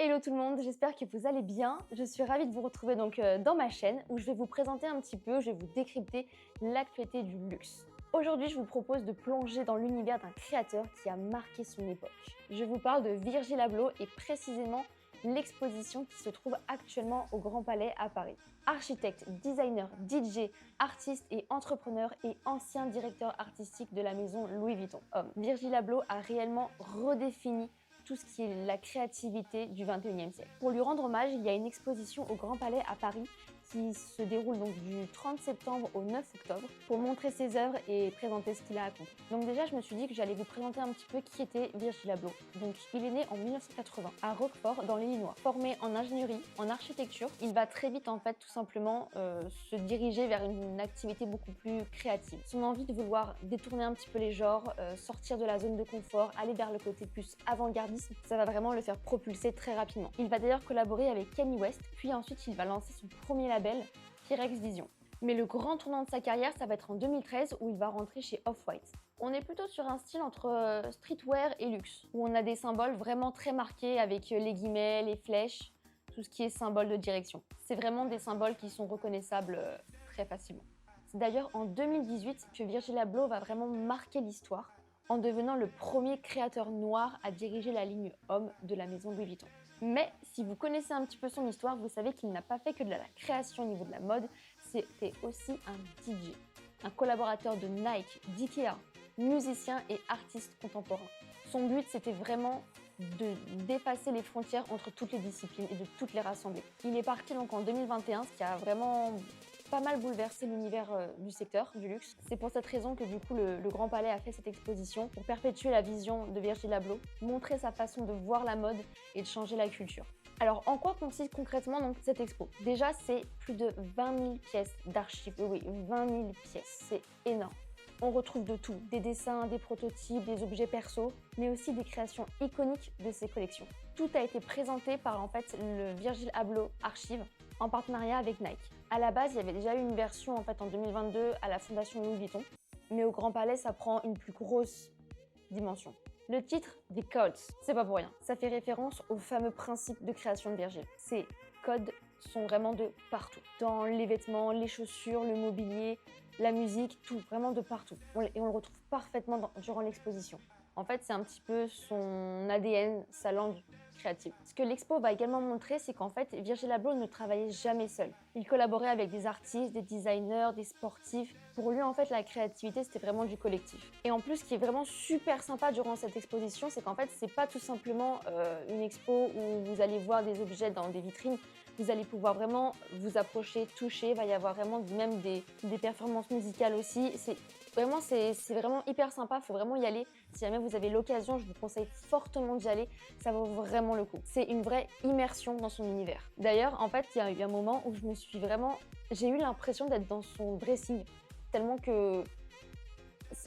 Hello tout le monde, j'espère que vous allez bien. Je suis ravie de vous retrouver donc dans ma chaîne où je vais vous présenter un petit peu, je vais vous décrypter l'actualité du luxe. Aujourd'hui, je vous propose de plonger dans l'univers d'un créateur qui a marqué son époque. Je vous parle de Virgil Abloh et précisément l'exposition qui se trouve actuellement au Grand Palais à Paris. Architecte, designer, DJ, artiste et entrepreneur et ancien directeur artistique de la maison Louis Vuitton. Virgil Abloh a réellement redéfini tout ce qui est la créativité du 21e siècle. Pour lui rendre hommage, il y a une exposition au Grand Palais à Paris qui se déroule donc du 30 septembre au 9 octobre pour montrer ses œuvres et présenter ce qu'il a accompli. Donc déjà, je me suis dit que j'allais vous présenter un petit peu qui était Virgil Abloh. Donc il est né en 1980 à Roquefort dans l'Illinois. Formé en ingénierie, en architecture, il va très vite en fait tout simplement se diriger vers une activité beaucoup plus créative. Son envie de vouloir détourner un petit peu les genres, sortir de la zone de confort, aller vers le côté plus avant-gardiste, ça va vraiment le faire propulser très rapidement. Il va d'ailleurs collaborer avec Kanye West, puis ensuite il va lancer son premier label, Pyrex Vision. Mais le grand tournant de sa carrière, ça va être en 2013 où il va rentrer chez Off-White. On est plutôt sur un style entre streetwear et luxe, où on a des symboles vraiment très marqués avec les guillemets, les flèches, tout ce qui est symbole de direction. C'est vraiment des symboles qui sont reconnaissables très facilement. C'est d'ailleurs en 2018 que Virgil Abloh va vraiment marquer l'histoire en devenant le premier créateur noir à diriger la ligne homme de la maison Louis Vuitton. Mais si vous connaissez un petit peu son histoire, vous savez qu'il n'a pas fait que de la création au niveau de la mode, c'était aussi un DJ, un collaborateur de Nike, d'IKEA, musicien et artiste contemporain. Son but, c'était vraiment de dépasser les frontières entre toutes les disciplines et de toutes les rassembler. Il est parti donc en 2021, ce qui a vraiment pas mal bouleversé l'univers du secteur du luxe. C'est pour cette raison que du coup le Grand Palais a fait cette exposition pour perpétuer la vision de Virgil Abloh, montrer sa façon de voir la mode et de changer la culture. Alors en quoi consiste concrètement donc cette expo? Déjà c'est plus de 20 000 pièces d'archives, oui 20 000 pièces, c'est énorme. On retrouve de tout, des dessins, des prototypes, des objets perso, mais aussi des créations iconiques de ses collections. Tout a été présenté par en fait le Virgil Abloh Archive en partenariat avec Nike. À la base, il y avait déjà eu une version en fait en 2022 à la fondation Louis Vuitton, mais au Grand Palais, ça prend une plus grosse dimension. Le titre, The Codes, c'est pas pour rien. Ça fait référence au fameux principe de création de Virgil. Ces codes sont vraiment de partout. Dans les vêtements, les chaussures, le mobilier, la musique, tout, vraiment de partout. Et on le retrouve parfaitement durant l'exposition. En fait, c'est un petit peu son ADN, sa langue créative. Ce que l'expo va également montrer, c'est qu'en fait, Virgil Abloh ne travaillait jamais seul. Il collaborait avec des artistes, des designers, des sportifs. Pour lui, en fait, la créativité, c'était vraiment du collectif. Et en plus, ce qui est vraiment super sympa durant cette exposition, c'est qu'en fait, c'est pas tout simplement une expo où vous allez voir des objets dans des vitrines. Vous allez pouvoir vraiment vous approcher, toucher. Il va y avoir vraiment même des performances musicales aussi. C'est vraiment hyper sympa, il faut vraiment y aller. Si jamais vous avez l'occasion, je vous conseille fortement d'y aller, ça vaut vraiment le coup. C'est une vraie immersion dans son univers. D'ailleurs, en fait, il y a eu un moment où j'ai eu l'impression d'être dans son dressing, tellement que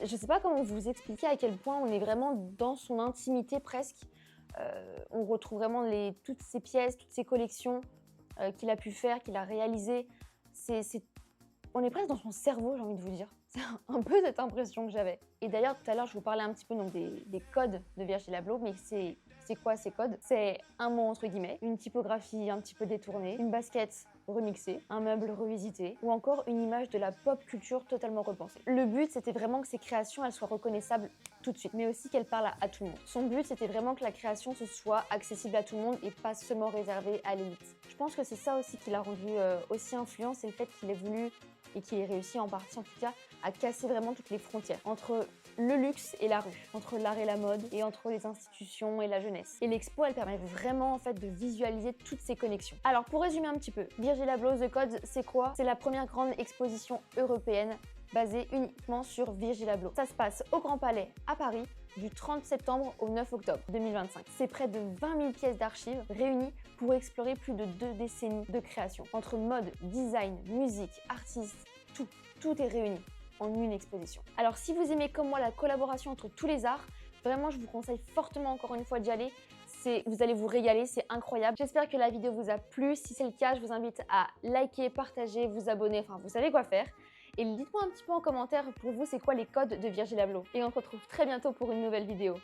je sais pas comment vous expliquer à quel point on est vraiment dans son intimité presque. On retrouve vraiment toutes ses pièces, toutes ses collections qu'il a pu faire, qu'il a réalisées. On est presque dans son cerveau, j'ai envie de vous dire. C'est un peu cette impression que j'avais. Et d'ailleurs, tout à l'heure, je vous parlais un petit peu donc, des codes de Virgil Abloh, mais c'est quoi ces codes? C'est un mot entre guillemets, une typographie un petit peu détournée, une basket remixée, un meuble revisité, ou encore une image de la pop culture totalement repensée. Le but, c'était vraiment que ces créations, elles soient reconnaissables tout de suite, mais aussi qu'elles parlent à tout le monde. Son but, c'était vraiment que la création ce soit accessible à tout le monde et pas seulement réservée à l'élite. Je pense que c'est ça aussi qui l'a rendu aussi influent, c'est le fait qu'il ait voulu et qui ait réussi en partie en tout cas à casser vraiment toutes les frontières entre le luxe et la rue, entre l'art et la mode et entre les institutions et la jeunesse. Et l'expo, elle permet vraiment en fait de visualiser toutes ces connexions. Alors pour résumer un petit peu, Virgil Abloh The Codes, c'est quoi? C'est la première grande exposition européenne basée uniquement sur Virgil Abloh. Ça se passe au Grand Palais à Paris du 30 septembre au 9 octobre 2025. C'est près de 20 000 pièces d'archives réunies pour explorer plus de 2 décennies de création. Entre mode, design, musique, artistes, tout est réuni en une exposition. Alors si vous aimez comme moi la collaboration entre tous les arts, vraiment je vous conseille fortement encore une fois d'y aller. Vous allez vous régaler, c'est incroyable. J'espère que la vidéo vous a plu. Si c'est le cas, je vous invite à liker, partager, vous abonner, enfin vous savez quoi faire. Et dites-moi un petit peu en commentaire pour vous c'est quoi les codes de Virgil Abloh. Et on se retrouve très bientôt pour une nouvelle vidéo.